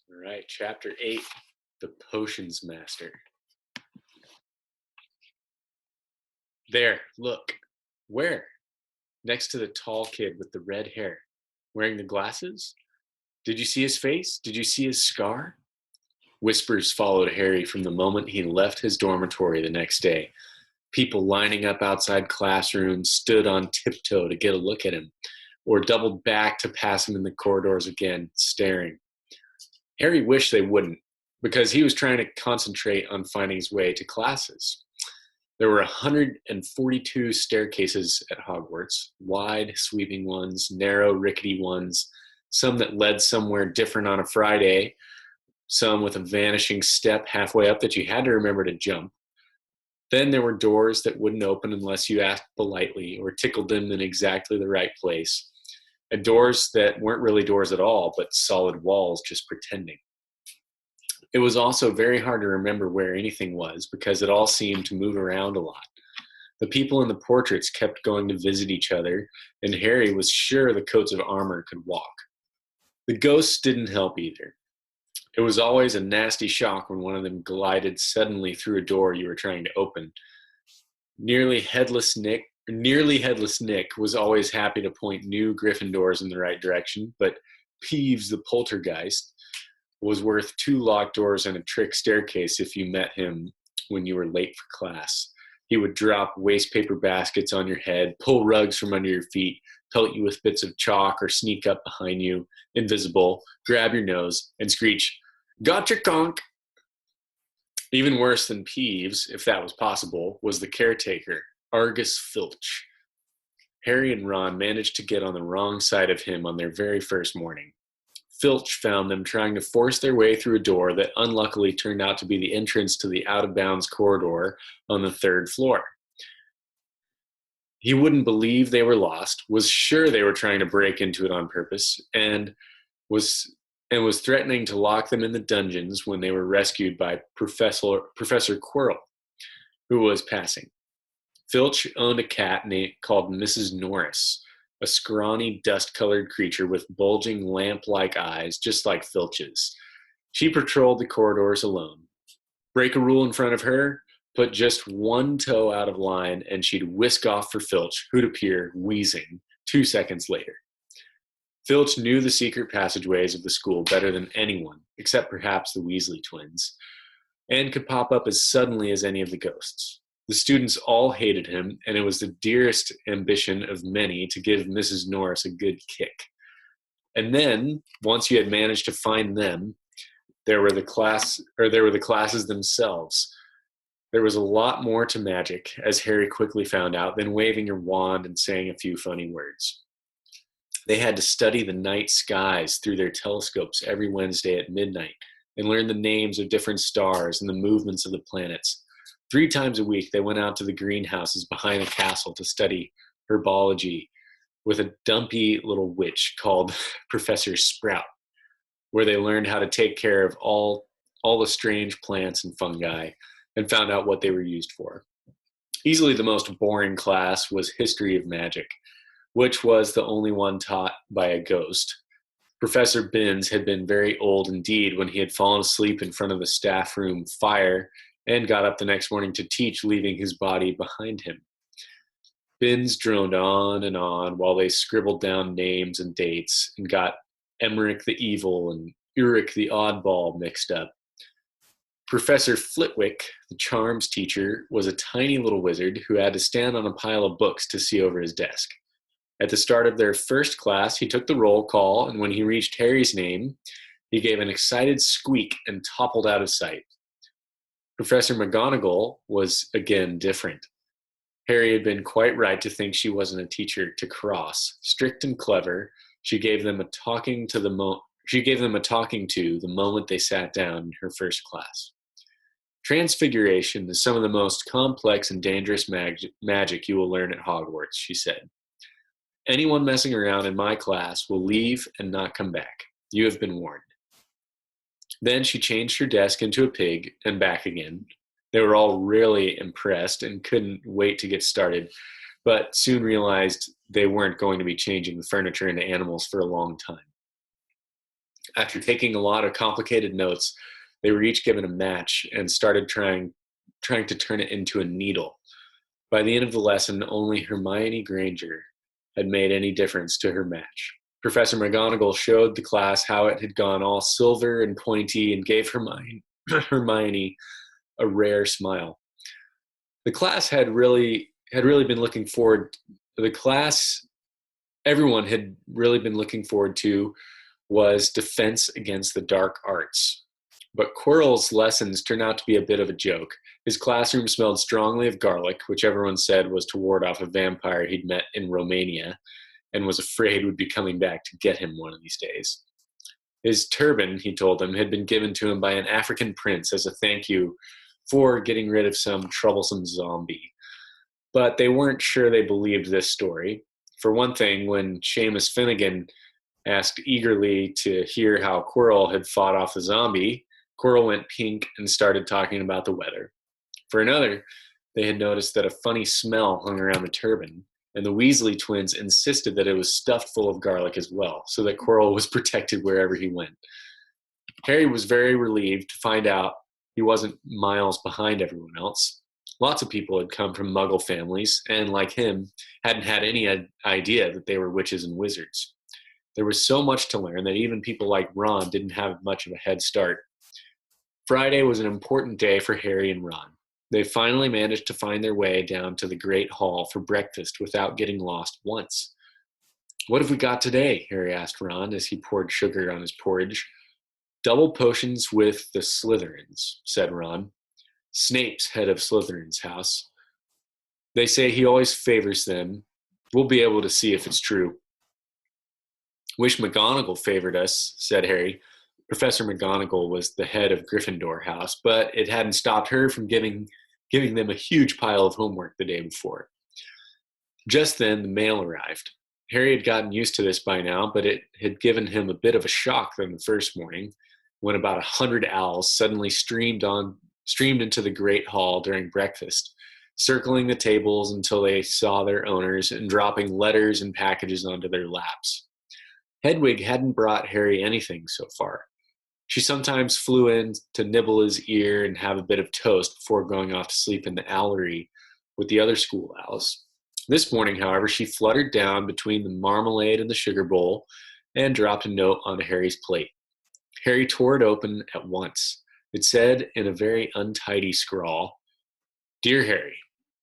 All right, chapter 8, The Potions Master. There, look. Where? Next to the tall kid with the red hair. Wearing the glasses? Did you see his face? Did you see his scar? Whispers followed Harry from the moment he left his dormitory the next day. People lining up outside classrooms stood on tiptoe to get a look at him, or doubled back to pass him in the corridors again, staring. Harry wished they wouldn't, because he was trying to concentrate on finding his way to classes. There were 142 staircases at Hogwarts, wide, sweeping ones, narrow, rickety ones, some that led somewhere different on a Friday, some with a vanishing step halfway up that you had to remember to jump. Then there were doors that wouldn't open unless you asked politely or tickled them in exactly the right place, and doors that weren't really doors at all, but solid walls just pretending. It was also very hard to remember where anything was because it all seemed to move around a lot. The people in the portraits kept going to visit each other, and Harry was sure the coats of armor could walk. The ghosts didn't help either. It was always a nasty shock when one of them glided suddenly through a door you were trying to open. Nearly headless Nick was always happy to point new Gryffindors in the right direction, but Peeves the poltergeist was worth 2 locked doors and a trick staircase if you met him when you were late for class. He would drop waste paper baskets on your head, pull rugs from under your feet, pelt you with bits of chalk, or sneak up behind you, invisible, grab your nose, and screech, "Gotcha, conk!" Even worse than Peeves, if that was possible, was the caretaker, Argus Filch. Harry and Ron managed to get on the wrong side of him on their very first morning. Filch found them trying to force their way through a door that unluckily turned out to be the entrance to the out-of-bounds corridor on the 3rd floor. He wouldn't believe they were lost, was sure they were trying to break into it on purpose, and was threatening to lock them in the dungeons when they were rescued by Professor Quirrell, who was passing. Filch owned a cat called Mrs. Norris, a scrawny, dust-colored creature with bulging lamp-like eyes, just like Filch's. She patrolled the corridors alone. Break a rule in front of her, put just one toe out of line, and she'd whisk off for Filch, who'd appear, wheezing, 2 seconds later. Filch knew the secret passageways of the school better than anyone, except perhaps the Weasley twins, and could pop up as suddenly as any of the ghosts. The students all hated him, and it was the dearest ambition of many to give Mrs. Norris a good kick. And then, once you had managed to find them, there were the classes themselves. There was a lot more to magic, as Harry quickly found out, than waving your wand and saying a few funny words. They had to study the night skies through their telescopes every Wednesday at midnight and learn the names of different stars and the movements of the planets. 3 times a week, they went out to the greenhouses behind the castle to study herbology with a dumpy little witch called Professor Sprout, where they learned how to take care of all the strange plants and fungi and found out what they were used for. Easily the most boring class was History of Magic, which was the only one taught by a ghost. Professor Binns had been very old indeed when he had fallen asleep in front of the staff room fire and got up the next morning to teach, leaving his body behind him. Binns droned on and on while they scribbled down names and dates and got Emmerich the Evil and Uric the Oddball mixed up. Professor Flitwick, the charms teacher, was a tiny little wizard who had to stand on a pile of books to see over his desk. At the start of their first class, he took the roll call, and when he reached Harry's name, he gave an excited squeak and toppled out of sight. Professor McGonagall was again different. Harry had been quite right to think she wasn't a teacher to cross. Strict and clever, she gave them a talking to the moment they sat down in her first class. Transfiguration is some of the most complex and dangerous magic you will learn at Hogwarts, she said. Anyone messing around in my class will leave and not come back. You have been warned. Then she changed her desk into a pig and back again. They were all really impressed and couldn't wait to get started, but soon realized they weren't going to be changing the furniture into animals for a long time. After taking a lot of complicated notes, they were each given a match and started trying to turn it into a needle. By the end of the lesson, only Hermione Granger had made any difference to her match. Professor McGonagall showed the class how it had gone all silver and pointy and gave Hermione a rare smile. The class had really been looking forward. The class everyone had really been looking forward to was defense against the dark arts. But Quirrell's lessons turned out to be a bit of a joke. His classroom smelled strongly of garlic, which everyone said was to ward off a vampire he'd met in Romania and was afraid would be coming back to get him one of these days. His turban, he told them, had been given to him by an African prince as a thank you for getting rid of some troublesome zombie. But they weren't sure they believed this story. For one thing, when Seamus Finnegan asked eagerly to hear how Quirrell had fought off the zombie, Quirrell went pink and started talking about the weather. For another, they had noticed that a funny smell hung around the turban, and the Weasley twins insisted that it was stuffed full of garlic as well, so that Quirrell was protected wherever he went. Harry was very relieved to find out he wasn't miles behind everyone else. Lots of people had come from Muggle families, and like him, hadn't had any idea that they were witches and wizards. There was so much to learn that even people like Ron didn't have much of a head start. Friday was an important day for Harry and Ron. They finally managed to find their way down to the Great Hall for breakfast without getting lost once. "What have we got today?" Harry asked Ron as he poured sugar on his porridge. "Double potions with the Slytherins," said Ron. "Snape's head of Slytherin's house. They say he always favors them. We'll be able to see if it's true." "Wish McGonagall favored us," said Harry. Professor McGonagall was the head of Gryffindor House, but it hadn't stopped her from giving them a huge pile of homework the day before. Just then, the mail arrived. Harry had gotten used to this by now, but it had given him a bit of a shock than the first morning, when about 100 owls suddenly streamed into the Great Hall during breakfast, circling the tables until they saw their owners and dropping letters and packages onto their laps. Hedwig hadn't brought Harry anything so far. She sometimes flew in to nibble his ear and have a bit of toast before going off to sleep in the owlery with the other school owls. This morning, however, she fluttered down between the marmalade and the sugar bowl and dropped a note onto Harry's plate. Harry tore it open at once. It said in a very untidy scrawl, "Dear Harry,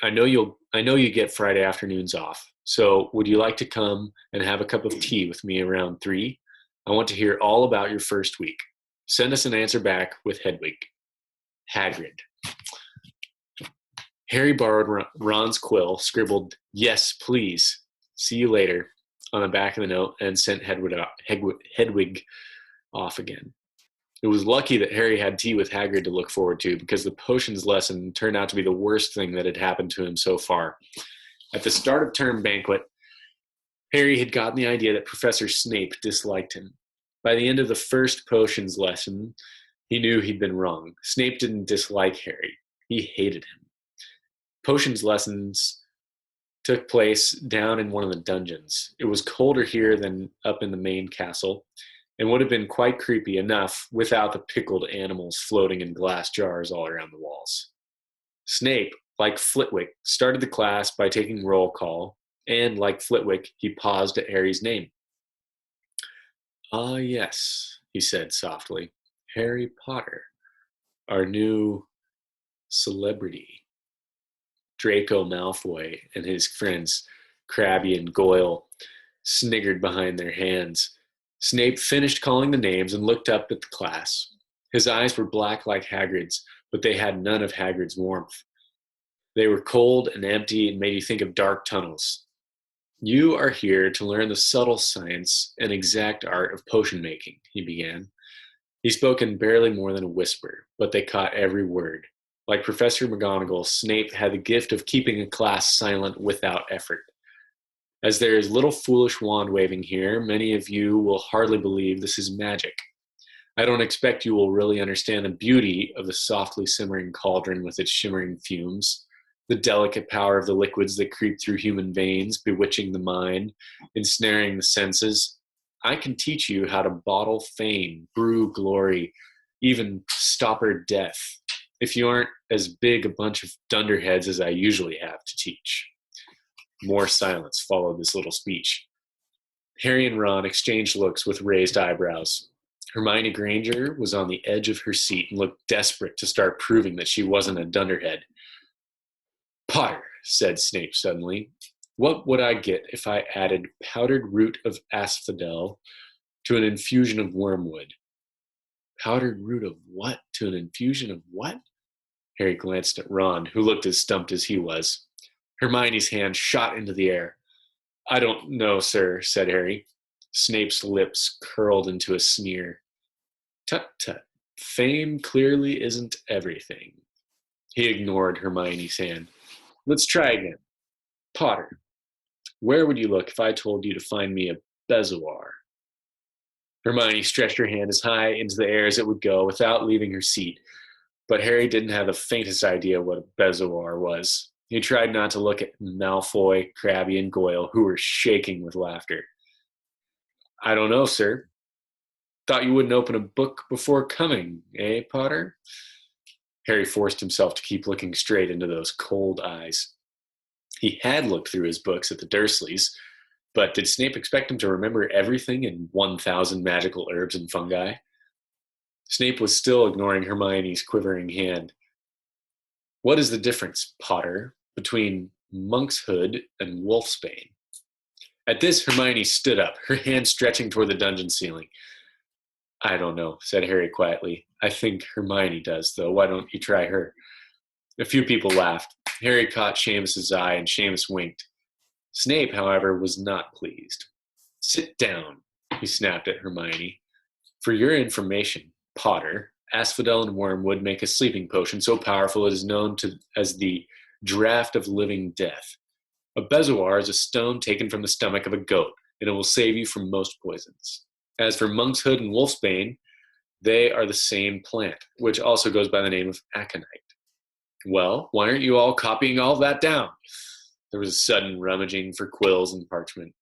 I know you get Friday afternoons off, so would you like to come and have a cup of tea with me around 3? I want to hear all about your first week. Send us an answer back with Hedwig. Hagrid." Harry borrowed Ron's quill, scribbled, "Yes, please. See you later," on the back of the note, and sent Hedwig off again. It was lucky that Harry had tea with Hagrid to look forward to, because the potions lesson turned out to be the worst thing that had happened to him so far. At the start of term banquet, Harry had gotten the idea that Professor Snape disliked him. By the end of the first potions lesson, he knew he'd been wrong. Snape didn't dislike Harry. He hated him. Potions lessons took place down in one of the dungeons. It was colder here than up in the main castle, and would have been quite creepy enough without the pickled animals floating in glass jars all around the walls. Snape, like Flitwick, started the class by taking roll call, and like Flitwick, he paused at Harry's name. "Ah, yes," he said softly. "Harry Potter, our new celebrity." Draco Malfoy and his friends Crabbe and Goyle sniggered behind their hands. Snape finished calling the names and looked up at the class. His eyes were black like Hagrid's, but they had none of Hagrid's warmth. They were cold and empty and made you think of dark tunnels. "You are here to learn the subtle science and exact art of potion making," he began. He spoke in barely more than a whisper, but they caught every word. Like Professor McGonagall, Snape had the gift of keeping a class silent without effort. "As there is little foolish wand waving here, many of you will hardly believe this is magic. I don't expect you will really understand the beauty of the softly simmering cauldron with its shimmering fumes, the delicate power of the liquids that creep through human veins, bewitching the mind, ensnaring the senses. I can teach you how to bottle fame, brew glory, even stopper death, if you aren't as big a bunch of dunderheads as I usually have to teach." More silence followed this little speech. Harry and Ron exchanged looks with raised eyebrows. Hermione Granger was on the edge of her seat and looked desperate to start proving that she wasn't a dunderhead. "Potter," said Snape suddenly, "what would I get if I added powdered root of asphodel to an infusion of wormwood?" "Powdered root of what to an infusion of what?" Harry glanced at Ron, who looked as stumped as he was. Hermione's hand shot into the air. "I don't know, sir," said Harry. Snape's lips curled into a sneer. "Tut, tut. Fame clearly isn't everything." He ignored Hermione's hand. "Let's try again. Potter, where would you look if I told you to find me a bezoar?" Hermione stretched her hand as high into the air as it would go without leaving her seat, but Harry didn't have the faintest idea what a bezoar was. He tried not to look at Malfoy, Crabbe, and Goyle, who were shaking with laughter. "I don't know, sir. Thought you wouldn't open a book before coming, eh, Potter?" Harry forced himself to keep looking straight into those cold eyes. He had looked through his books at the Dursleys, but did Snape expect him to remember everything in 1,000 magical herbs and fungi? Snape was still ignoring Hermione's quivering hand. "What is the difference, Potter, between monkshood and wolfsbane?" At this, Hermione stood up, her hand stretching toward the dungeon ceiling. "I don't know," said Harry quietly. "I think Hermione does, though. Why don't you try her?" A few people laughed. Harry caught Seamus's eye, and Seamus winked. Snape, however, was not pleased. "Sit down," he snapped at Hermione. "For your information, Potter, asphodel and wormwood make a sleeping potion so powerful it is known as the draught of living death. A bezoar is a stone taken from the stomach of a goat, and it will save you from most poisons. As for monkshood and wolfsbane, they are the same plant, which also goes by the name of aconite." "Well, why aren't you all copying all that down?" There was a sudden rummaging for quills and parchment.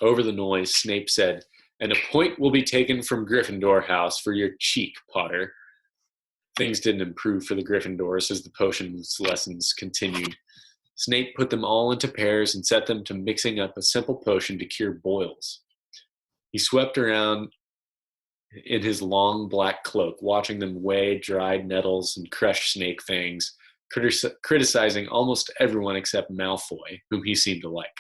Over the noise, Snape said, "And a point will be taken from Gryffindor House for your cheek, Potter." Things didn't improve for the Gryffindors as the potions lessons continued. Snape put them all into pairs and set them to mixing up a simple potion to cure boils. He swept around in his long black cloak, watching them weigh dried nettles and crush snake fangs, criticizing almost everyone except Malfoy, whom he seemed to like.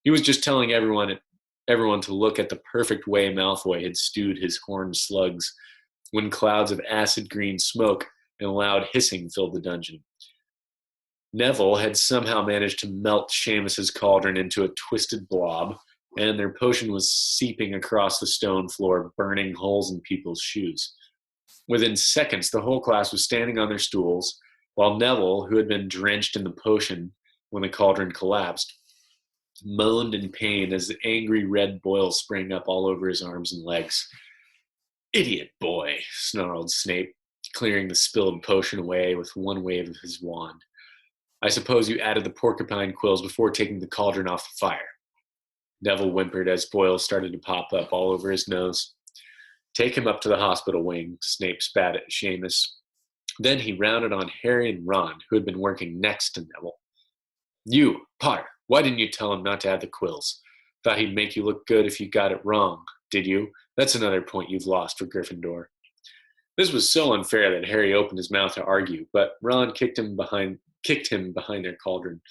He was just telling everyone to look at the perfect way Malfoy had stewed his horned slugs when clouds of acid green smoke and loud hissing filled the dungeon. Neville had somehow managed to melt Seamus's cauldron into a twisted blob, and their potion was seeping across the stone floor, burning holes in people's shoes. Within seconds, the whole class was standing on their stools, while Neville, who had been drenched in the potion when the cauldron collapsed, moaned in pain as the angry red boils sprang up all over his arms and legs. "Idiot boy," snarled Snape, clearing the spilled potion away with one wave of his wand. "I suppose you added the porcupine quills before taking the cauldron off the fire." Neville whimpered as boils started to pop up all over his nose. "Take him up to the hospital wing," Snape spat at Seamus. Then he rounded on Harry and Ron, who had been working next to Neville. "You, Potter, why didn't you tell him not to add the quills? Thought he'd make you look good if you got it wrong, did you? That's another point you've lost for Gryffindor." This was so unfair that Harry opened his mouth to argue, but Ron kicked him behind their cauldron.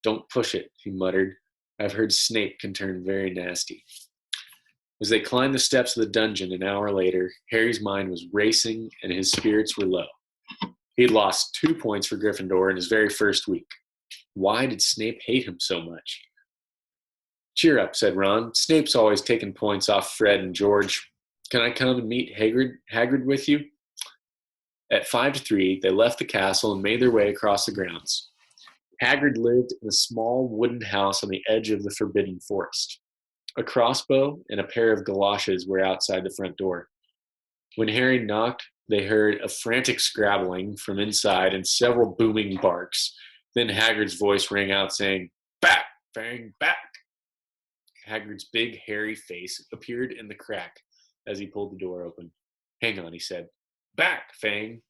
"Don't push it," he muttered. "I've heard Snape can turn very nasty." As they climbed the steps of the dungeon an hour later, Harry's mind was racing and his spirits were low. He'd lost 2 points for Gryffindor in his very first week. Why did Snape hate him so much? "Cheer up," said Ron. "Snape's always taking points off Fred and George. Can I come and meet Hagrid with you?" At 2:55, they left the castle and made their way across the grounds. Hagrid lived in a small wooden house on the edge of the Forbidden Forest. A crossbow and a pair of galoshes were outside the front door. When Harry knocked, they heard a frantic scrabbling from inside and several booming barks. Then Hagrid's voice rang out saying, "Back, Fang, back!" Hagrid's big, hairy face appeared in the crack as he pulled the door open. "Hang on," he said. "Back, Fang!"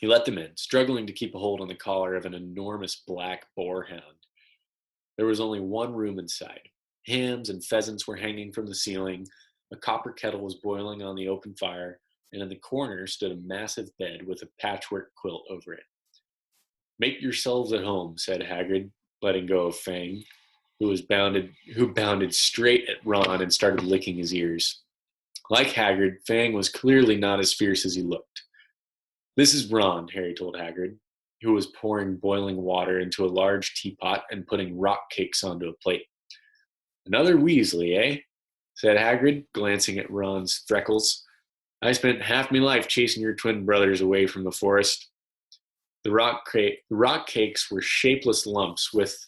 He let them in, struggling to keep a hold on the collar of an enormous black boarhound. There was only one room inside. Hams and pheasants were hanging from the ceiling, a copper kettle was boiling on the open fire, and in the corner stood a massive bed with a patchwork quilt over it. "Make yourselves at home," said Hagrid, letting go of Fang, who bounded straight at Ron and started licking his ears. Like Hagrid, Fang was clearly not as fierce as he looked. "This is Ron," Harry told Hagrid, who was pouring boiling water into a large teapot and putting rock cakes onto a plate. "Another Weasley, eh?" said Hagrid, glancing at Ron's freckles. "I spent half my life chasing your twin brothers away from the forest." The rock cakes were shapeless lumps with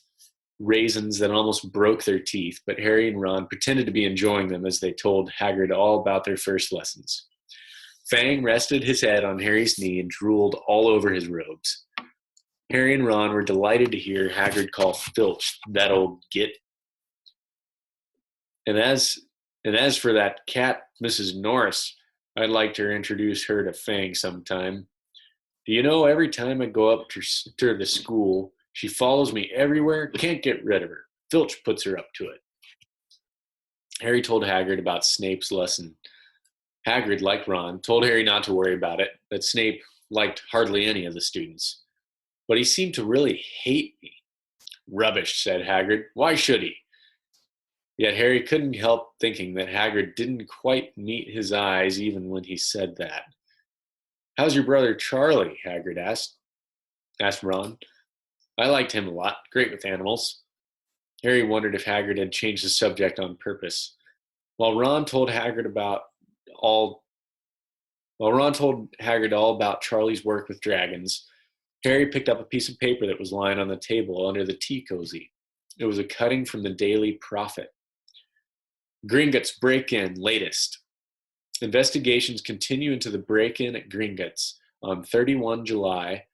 raisins that almost broke their teeth, but Harry and Ron pretended to be enjoying them as they told Hagrid all about their first lessons. Fang rested his head on Harry's knee and drooled all over his robes. Harry and Ron were delighted to hear Hagrid call Filch "that old git." And as for that cat, Mrs. Norris, I'd like to introduce her to Fang sometime. Do you know, every time I go up to the school, she follows me everywhere, can't get rid of her. Filch puts her up to it. Harry told Hagrid about Snape's lesson. Hagrid, like Ron, told Harry not to worry about it, that Snape liked hardly any of the students. "But he seemed to really hate me." "Rubbish," said Hagrid. "Why should he?" Yet Harry couldn't help thinking that Hagrid didn't quite meet his eyes even when he said that. "How's your brother Charlie?" Hagrid asked Ron. "I liked him a lot. Great with animals." Harry wondered if Hagrid had changed the subject on purpose. While Ron told all Ron told Hagrid all about Charlie's work with dragons, Harry picked up a piece of paper that was lying on the table under the tea cozy. It was a cutting from the Daily Prophet. "Gringotts break-in latest. Investigations continue into the break-in at Gringotts on 31 July,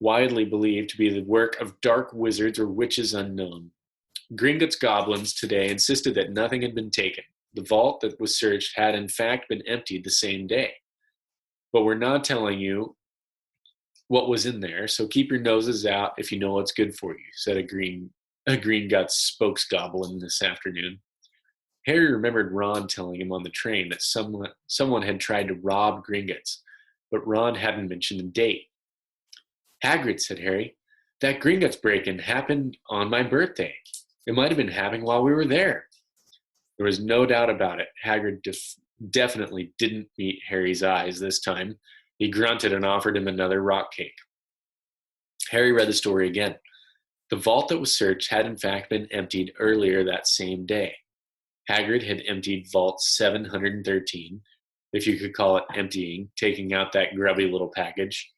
widely believed to be the work of dark wizards or witches unknown. Gringotts goblins today insisted that nothing had been taken. The vault that was searched had in fact been emptied the same day. But we're not telling you what was in there, so keep your noses out if you know what's good for you," said a Gringotts spokesgoblin this afternoon. Harry remembered Ron telling him on the train that someone had tried to rob Gringotts, but Ron hadn't mentioned the date. "Hagrid," said Harry, "that Gringotts break-in happened on my birthday. It might have been happening while we were there." There was no doubt about it. Hagrid definitely didn't meet Harry's eyes this time. He grunted and offered him another rock cake. Harry read the story again. The vault that was searched had in fact been emptied earlier that same day. Hagrid had emptied Vault 713, if you could call it emptying, taking out that grubby little package.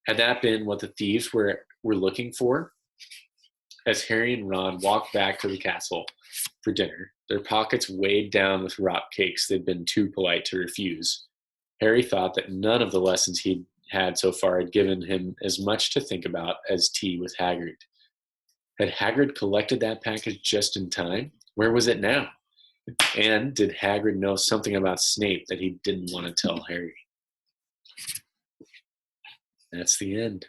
Had that been what the thieves were looking for? As Harry and Ron walked back to the castle for dinner, their pockets weighed down with rock cakes they'd been too polite to refuse, Harry thought that none of the lessons he'd had so far had given him as much to think about as tea with Hagrid. Had Hagrid collected that package just in time? Where was it now? And did Hagrid know something about Snape that he didn't want to tell Harry? That's the end.